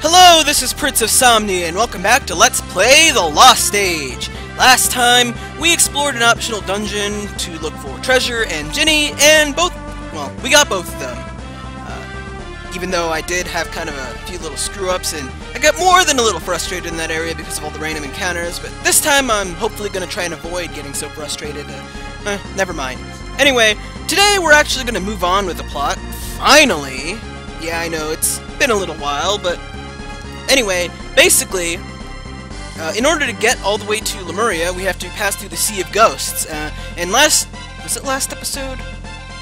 Hello, this is Prince of Somnia, and welcome back to Let's Play The Lost Stage. Last time, we explored an optional dungeon to look for treasure and Ginny, and we got both of them. Even though I did have kind of a few little screw-ups, and I got more than a little frustrated in that area because of all the random encounters, but this time I'm hopefully going to try and avoid getting so frustrated. Never mind. Anyway, today we're actually going to move on with the plot. Finally! Yeah, I know, it's been a little while, but anyway, basically, in order to get all the way to Lemuria, we have to pass through the Sea of Ghosts. And was it last episode?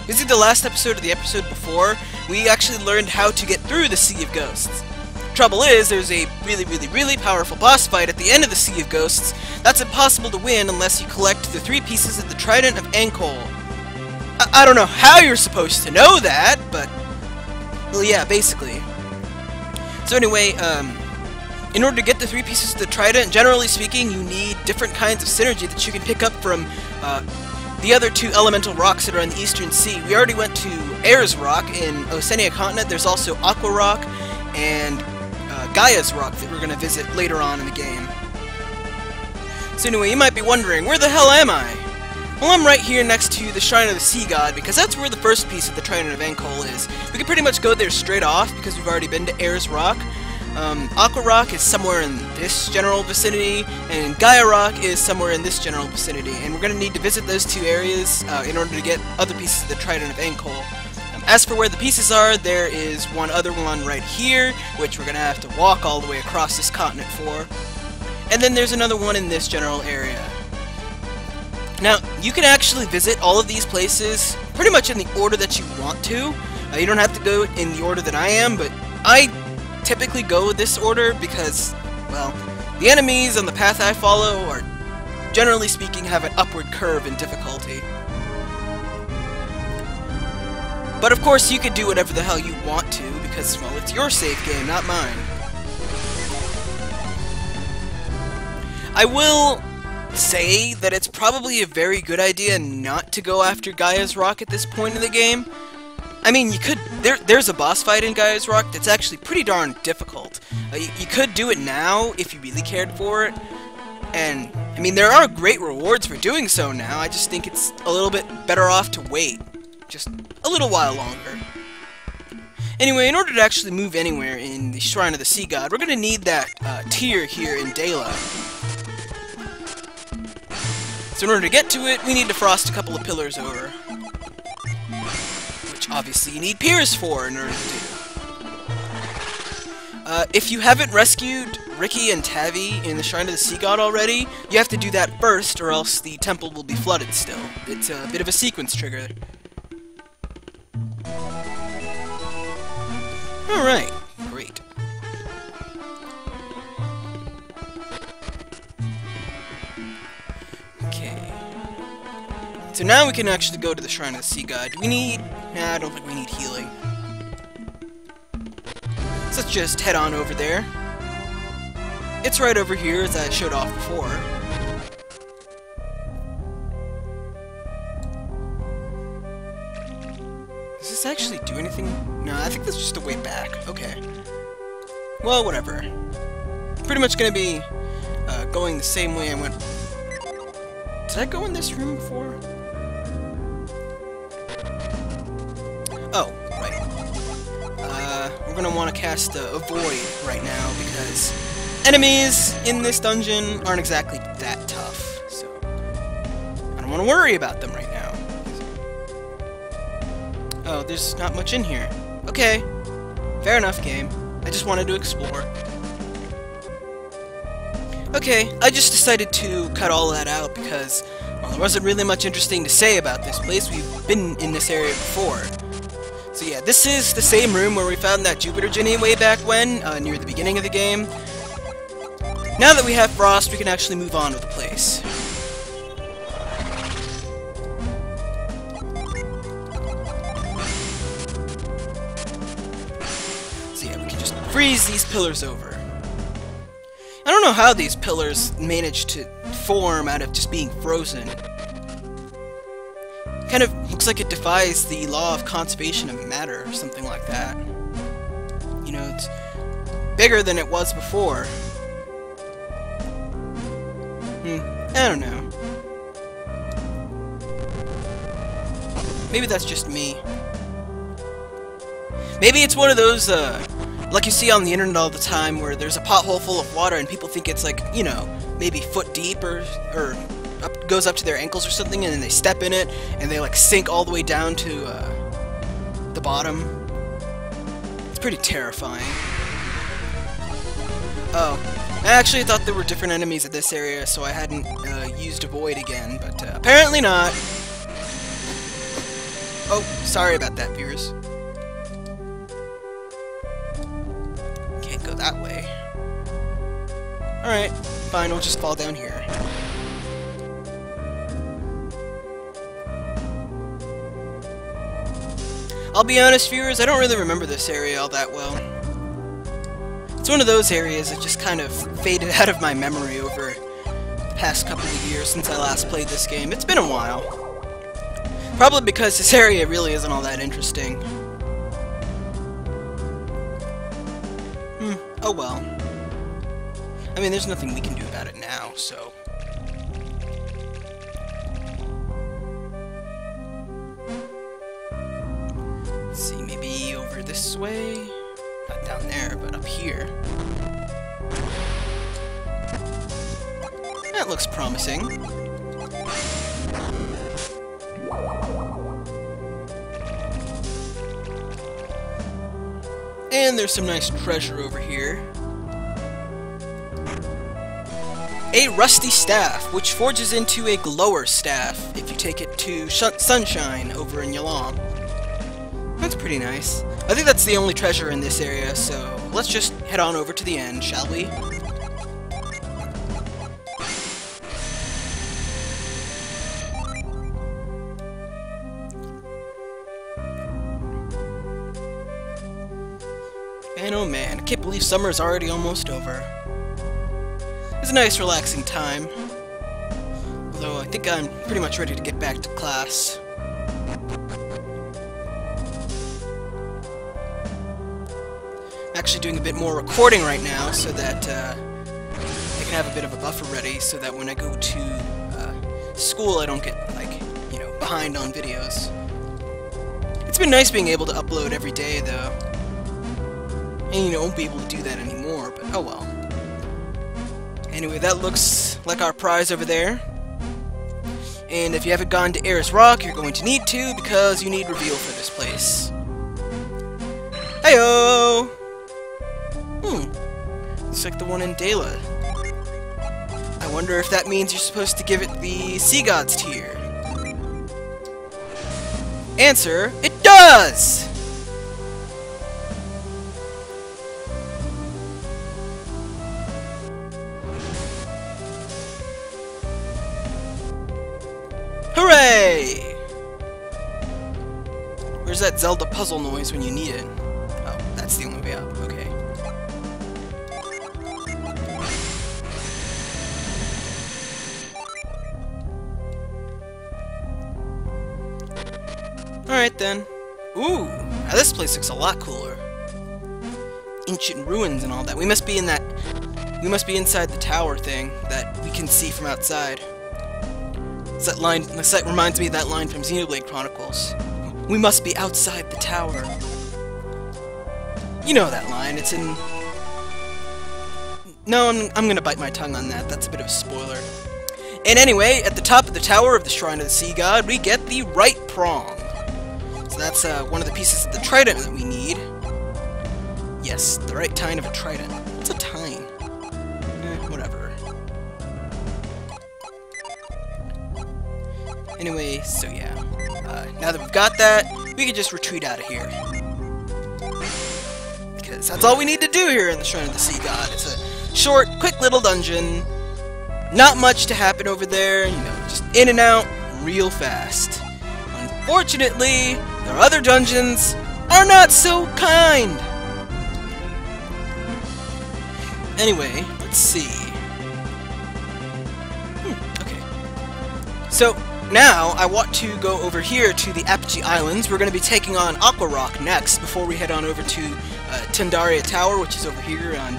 Was it the last episode or the episode before? We actually learned how to get through the Sea of Ghosts. Trouble is, there's a really powerful boss fight at the end of the Sea of Ghosts that's impossible to win unless you collect the 3 pieces of the Trident of Ankhol. I don't know how you're supposed to know that, but well, yeah, basically. So anyway, in order to get the 3 pieces of the Trident, generally speaking, you need different kinds of synergy that you can pick up from the other 2 elemental rocks that are in the Eastern Sea. We already went to Air's Rock in Oceania Continent. There's also Aqua Rock and Gaia's Rock that we're going to visit later on in the game. So anyway, you might be wondering, where the hell am I? Well, I'm right here next to the Shrine of the Sea God, because that's where the first piece of the Trident of Ankhol is. We can pretty much go there straight off, because we've already been to Air's Rock. Aqua Rock is somewhere in this general vicinity, and Gaia Rock is somewhere in this general vicinity, and we're going to need to visit those 2 areas in order to get other pieces of the Trident of Ankhol. As for where the pieces are, there is one other one right here, which we're going to have to walk all the way across this continent for. And then there's another one in this general area. Now, you can actually visit all of these places pretty much in the order that you want to. You don't have to go in the order that I am, but I typically go this order because, well, the enemies on the path I follow are, generally speaking, have an upward curve in difficulty. But of course, you could do whatever the hell you want to, because, well, it's your save game, not mine. I will say that it's probably a very good idea not to go after Gaia's Rock at this point in the game. I mean, you could. There's a boss fight in Gaia's Rock that's actually pretty darn difficult. You could do it now if you really cared for it, and I mean, there are great rewards for doing so now. I just think it's a little bit better off to wait just a little while longer. Anyway, in order to actually move anywhere in the Shrine of the Sea God, we're going to need that tier here in Daila. So in order to get to it, we need to frost a couple of pillars over. Which obviously you need piers for in order to do. If you haven't rescued Ricky and Tavi in the Shrine of the Sea God already, you have to do that first or else the temple will be flooded still. It's a bit of a sequence trigger. Alright, great. Okay. So now we can actually go to the Shrine of the Sea God. Do we need... Nah, I don't think we need healing. So let's just head on over there. It's right over here, as I showed off before. Does this actually do anything? No, I think that's just a way back. Okay. Well, whatever. Pretty much gonna be going the same way I went... Did I go in this room before? Oh, right. We're gonna want to cast a Void right now, because enemies in this dungeon aren't exactly that tough, so I don't want to worry about them right now. Oh, there's not much in here. Okay. Fair enough, game. I just wanted to explore. Okay, I just decided to cut all that out because, well, there wasn't really much interesting to say about this place. We've been in this area before. So yeah, this is the same room where we found that Jupiter Ginny way back when, near the beginning of the game. Now that we have Frost, we can actually move on with the place. So yeah, we can just freeze these pillars over. I don't know how these pillars managed to form out of just being frozen. Kind of looks like it defies the law of conservation of matter or something like that. You know, it's bigger than it was before. I don't know. Maybe that's just me. Maybe it's one of those, like you see on the internet all the time, where there's a pothole full of water and people think it's like, you know, maybe foot deep or goes up to their ankles or something, and then they step in it and they like sink all the way down to the bottom. It's pretty terrifying. Oh, I actually thought there were different enemies at this area, so I hadn't used Avoid again, but apparently not. Oh, sorry about that, viewers. Can't go that way. Alright, fine, we'll just fall down here. I'll be honest, viewers, I don't really remember this area all that well. It's one of those areas that just kind of faded out of my memory over the past couple of years since I last played this game. It's been a while. Probably because this area really isn't all that interesting. Oh well. I mean, there's nothing we can do about it now, so... Let's see, maybe over this way? Not down there, but up here. That looks promising. And there's some nice treasure over here. A rusty staff, which forges into a glower staff if you take it to Sunshine over in Yalom. That's pretty nice. I think that's the only treasure in this area, so let's just head on over to the end, shall we? And oh man, I can't believe summer is already almost over. It's a nice relaxing time. Although I think I'm pretty much ready to get back to class. I'm actually doing a bit more recording right now so that I can have a bit of a buffer ready so that when I go to school I don't get, like, you know, behind on videos. It's been nice being able to upload every day though. And you know, won't be able to do that anymore, but oh well. Anyway, that looks like our prize over there. And if you haven't gone to Ayers Rock, you're going to need to, because you need reveal for this place. Heyo! Looks like the one in Daila. I wonder if that means you're supposed to give it the Sea God's tier. Answer, it does! Hooray! Where's that Zelda puzzle noise when you need it? Oh, that's the only way out. Okay. Alright then. Ooh! Now this place looks a lot cooler. Ancient ruins and all that. We must be in that... We must be inside the tower thing that we can see from outside. That line, the site reminds me of that line from Xenoblade Chronicles. We must be outside the tower. You know that line, it's in... No, I'm gonna bite my tongue on that, that's a bit of a spoiler. And anyway, at the top of the tower of the Shrine of the Sea God, we get the right prong. So that's one of the pieces of the trident that we need. Yes, the right tine of a trident. What's a tine? Whatever. Anyway, so yeah. Now that we've got that, we can just retreat out of here. Because that's all we need to do here in the Shrine of the Sea God. It's a short, quick little dungeon. Not much to happen over there, you know, just in and out, real fast. Unfortunately, their other dungeons are not so kind! Anyway, let's see. Okay. So, now, I want to go over here to the Apogee Islands. We're going to be taking on Aqua Rock next, before we head on over to Tendaria Tower, which is over here on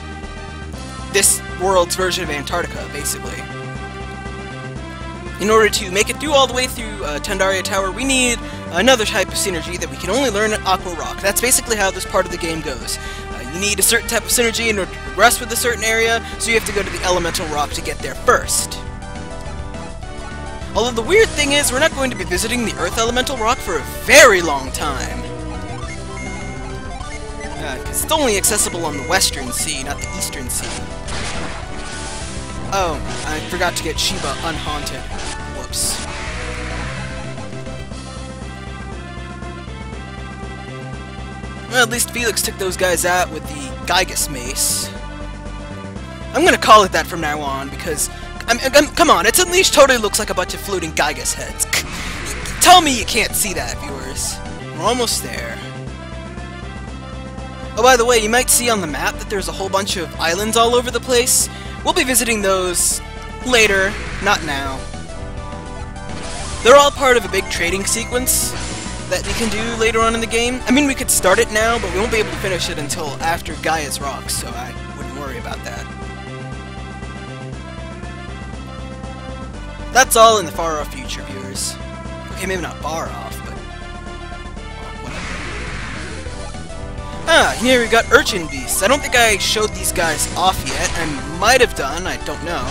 this world's version of Antarctica, basically. In order to make it through all the way through Tendaria Tower, we need another type of synergy that we can only learn at Aqua Rock. That's basically how this part of the game goes. You need a certain type of synergy in order to progress with a certain area, so you have to go to the Elemental Rock to get there first. Although the weird thing is, we're not going to be visiting the Earth Elemental Rock for a very long time. Because it's only accessible on the Western Sea, not the Eastern Sea. Oh, I forgot to get Shiba unhaunted. Whoops. Well, at least Felix took those guys out with the Gygus Mace. I'm gonna call it that from now on, because... come on, it at least totally looks like a bunch of floating Gygus heads. Tell me you can't see that, viewers. We're almost there. Oh, by the way, you might see on the map that there's a whole bunch of islands all over the place. We'll be visiting those later, not now. They're all part of a big trading sequence that we can do later on in the game. I mean, we could start it now, but we won't be able to finish it until after Gaia's Rocks, so I wouldn't worry about that. That's all in the far-off future, viewers. Okay, maybe not far-off, but... whatever. Ah, here we got Urchin Beasts. I don't think I showed these guys off yet. I might have done, I don't know.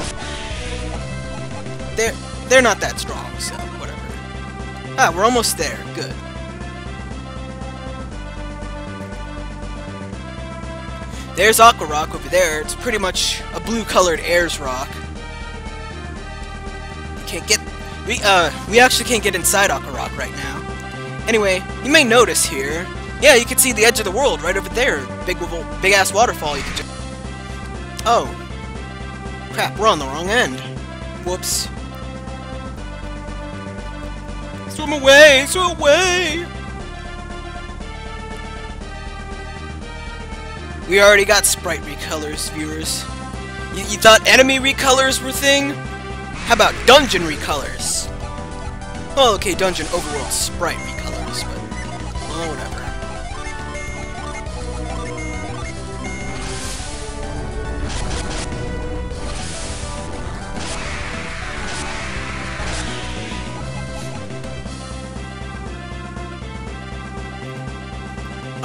They're not that strong, so whatever. Ah, we're almost there. Good. There's Aqua Rock over there. It's pretty much a blue-colored Airs Rock. Can't get... We actually can't get inside Aqua Rock right now. Anyway, you may notice here... Yeah, you can see the edge of the world right over there. Big-ass waterfall you can just... Oh. Crap, we're on the wrong end. Whoops. Swim away! Swim away! We already got sprite recolors, viewers. You thought enemy recolors were thing? How about dungeon recolors? Well, okay, dungeon overworld sprite recolors, but... well, whatever.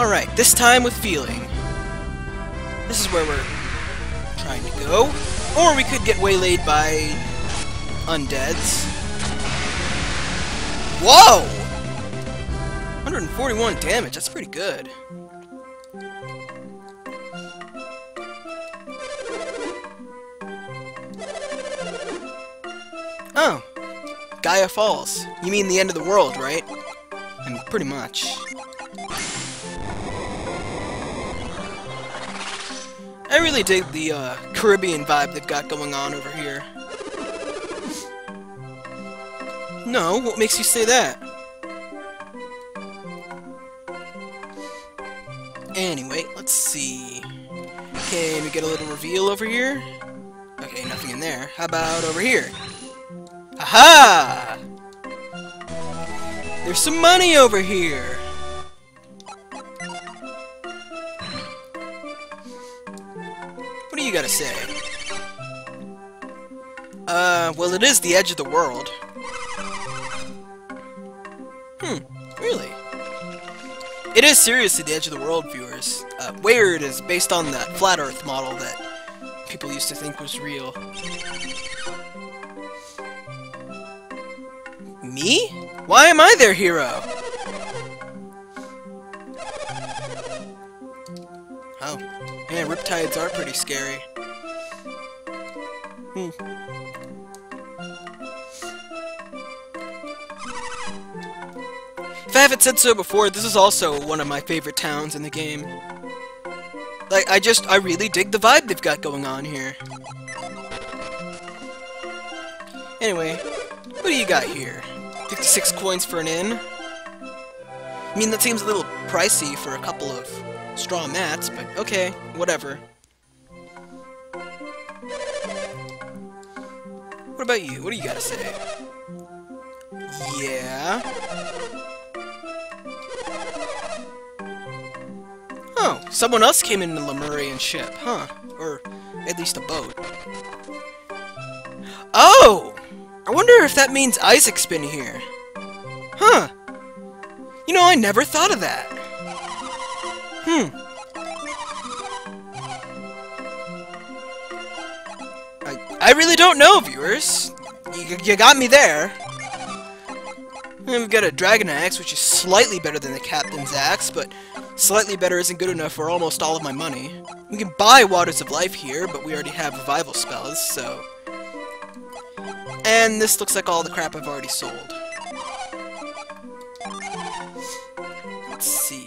Alright, this time with feeling. This is where we're trying to go. Or we could get waylaid by undeads. Whoa! 141 damage, that's pretty good. Oh. Gaia Falls. You mean the end of the world, right? I mean, pretty much. I really dig the Caribbean vibe they've got going on over here. No, what makes you say that? Anyway, let's see. Can we get a little reveal over here? Okay, nothing in there. How about over here? Aha! There's some money over here! What do you gotta say? Well, it is the edge of the world. Really? It is seriously the edge of the world, viewers. Weird is based on that flat Earth model that people used to think was real. Me? Why am I their hero? Oh. Man, riptides are pretty scary. If I haven't said so before, this is also one of my favorite towns in the game. Like, I really dig the vibe they've got going on here. Anyway, what do you got here? 56 coins for an inn? I mean, that seems a little pricey for a couple of straw mats, but okay, whatever. What about you? What do you gotta say? Yeah? Oh, someone else came in the Lemurian ship, huh? Or at least a boat. Oh! I wonder if that means Isaac's been here. Huh. You know, I never thought of that. I really don't know, viewers. You got me there. And we've got a dragon axe, which is slightly better than the captain's axe, but slightly better isn't good enough for almost all of my money. We can buy Waters of Life here, but we already have revival spells, so... And this looks like all the crap I've already sold. Let's see.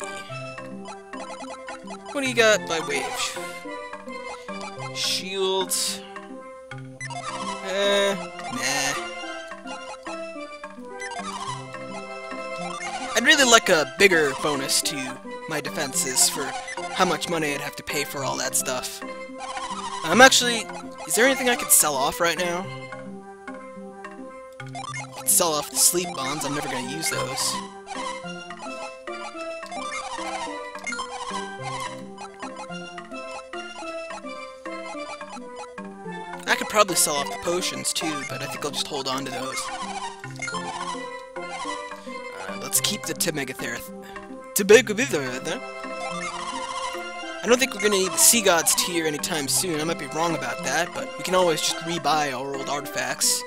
What do you got by way of shields? Nah. I'd really like a bigger bonus to my defenses for how much money I'd have to pay for all that stuff. I'm actually... Is there anything I could sell off right now? I could sell off the sleep bombs. I'm never going to use those. I could probably sell off the potions too, but I think I'll just hold on to those. Let's keep the Temegatherath. I don't think we're gonna need the Sea God's tier anytime soon. I might be wrong about that, but we can always just rebuy our old artifacts.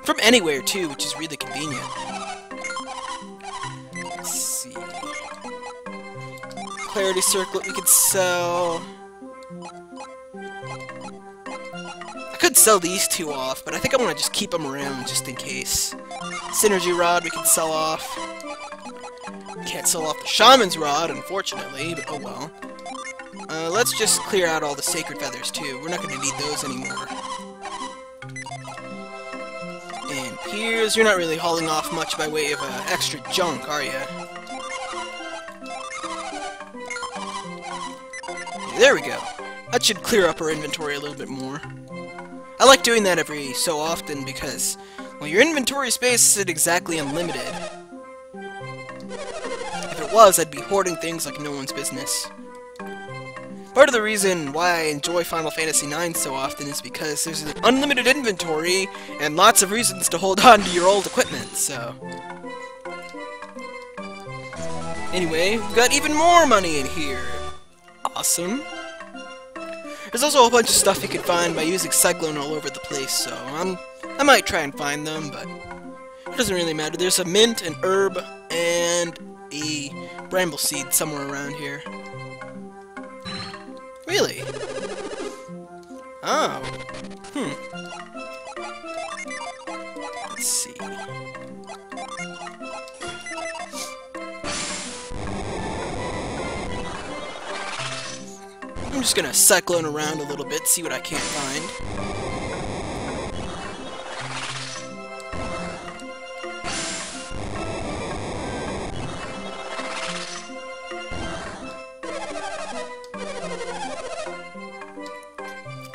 From anywhere too, which is really convenient. Let's see. Clarity Circlet we could sell. I could sell these two off, but I think I want to just keep them around just in case. Synergy Rod we can sell off. Can't sell off the Shaman's Rod, unfortunately, but oh well. Let's just clear out all the Sacred Feathers too. We're not going to need those anymore. And Piers, you're not really hauling off much by way of extra junk, are you? There we go. That should clear up our inventory a little bit more. I like doing that every so often because, well, your inventory space isn't exactly unlimited. If it was, I'd be hoarding things like no one's business. Part of the reason why I enjoy Final Fantasy IX so often is because there's an unlimited inventory and lots of reasons to hold on to your old equipment, so... Anyway, we've got even more money in here. Awesome. There's also a bunch of stuff you can find by using Cyclone all over the place, so I might try and find them, but it doesn't really matter. There's a mint, an herb, and a bramble seed somewhere around here. Really? Oh. Let's see. I'm just gonna cyclone around a little bit, see what I can't find.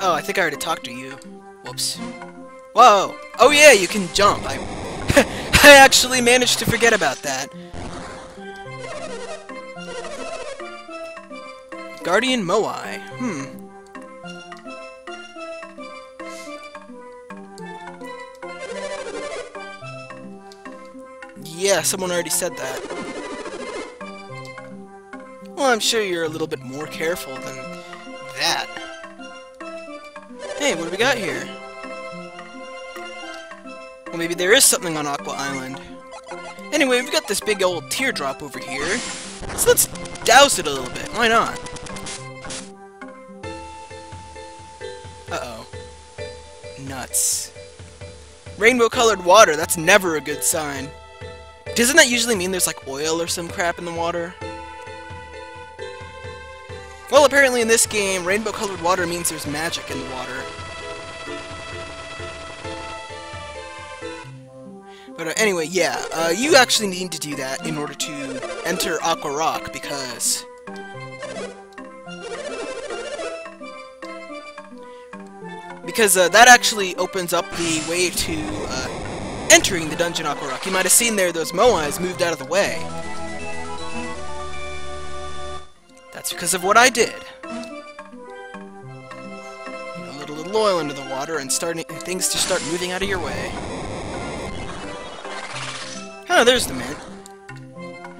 Oh, I think I already talked to you. Whoops. Whoa! Oh yeah, you can jump. I actually managed to forget about that. Guardian Moai. Yeah, someone already said that. Well, I'm sure you're a little bit more careful than that. Hey, what do we got here? Well, maybe there is something on Aqua Island. Anyway, we've got this big old teardrop over here. So let's douse it a little bit. Why not? Uh-oh. Nuts. Rainbow-colored water. That's never a good sign. Doesn't that usually mean there's like oil or some crap in the water? Well, apparently in this game, rainbow-colored water means there's magic in the water. But anyway, yeah, you actually need to do that in order to enter Aqua Rock, because... that actually opens up the way to entering the dungeon Aqua Rock. You might have seen there those Moais moved out of the way. That's because of what I did. A little oil into the water and things to start moving out of your way. Oh, there's the mint.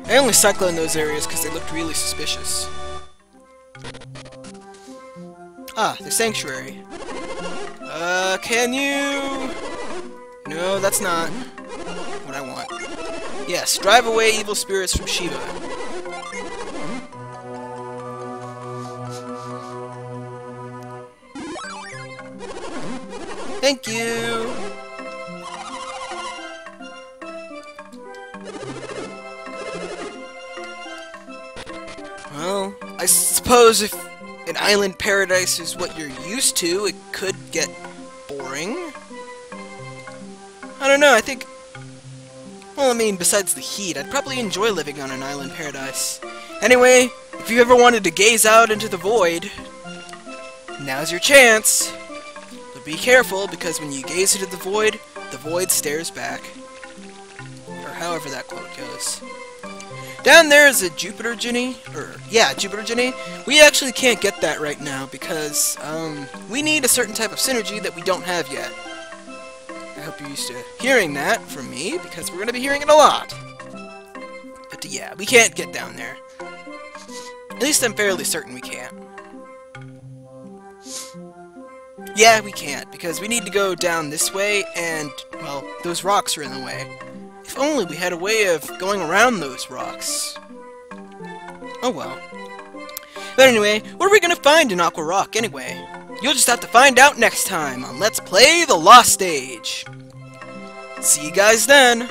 I only cycle in those areas because they looked really suspicious. Ah, the sanctuary. Can you... No, that's not what I want. Yes, drive away evil spirits from Shiva. Thank you! Well, I suppose if an island paradise is what you're used to, it could get boring. I don't know, I think... Well, I mean, besides the heat, I'd probably enjoy living on an island paradise. Anyway, if you ever wanted to gaze out into the void, now's your chance. But be careful, because when you gaze into the void stares back. Or however that quote goes. Down there is a Jupiter Genie, Jupiter Genie. We actually can't get that right now because, we need a certain type of synergy that we don't have yet. I hope you're used to hearing that from me, because we're going to be hearing it a lot. But yeah, we can't get down there. At least I'm fairly certain we can't. Yeah, we can't, because we need to go down this way, and, well, those rocks are in the way. If only we had a way of going around those rocks. Oh well. But anyway, what are we gonna find in Aqua Rock anyway? You'll just have to find out next time on Let's Play the Lost Stage. See you guys then!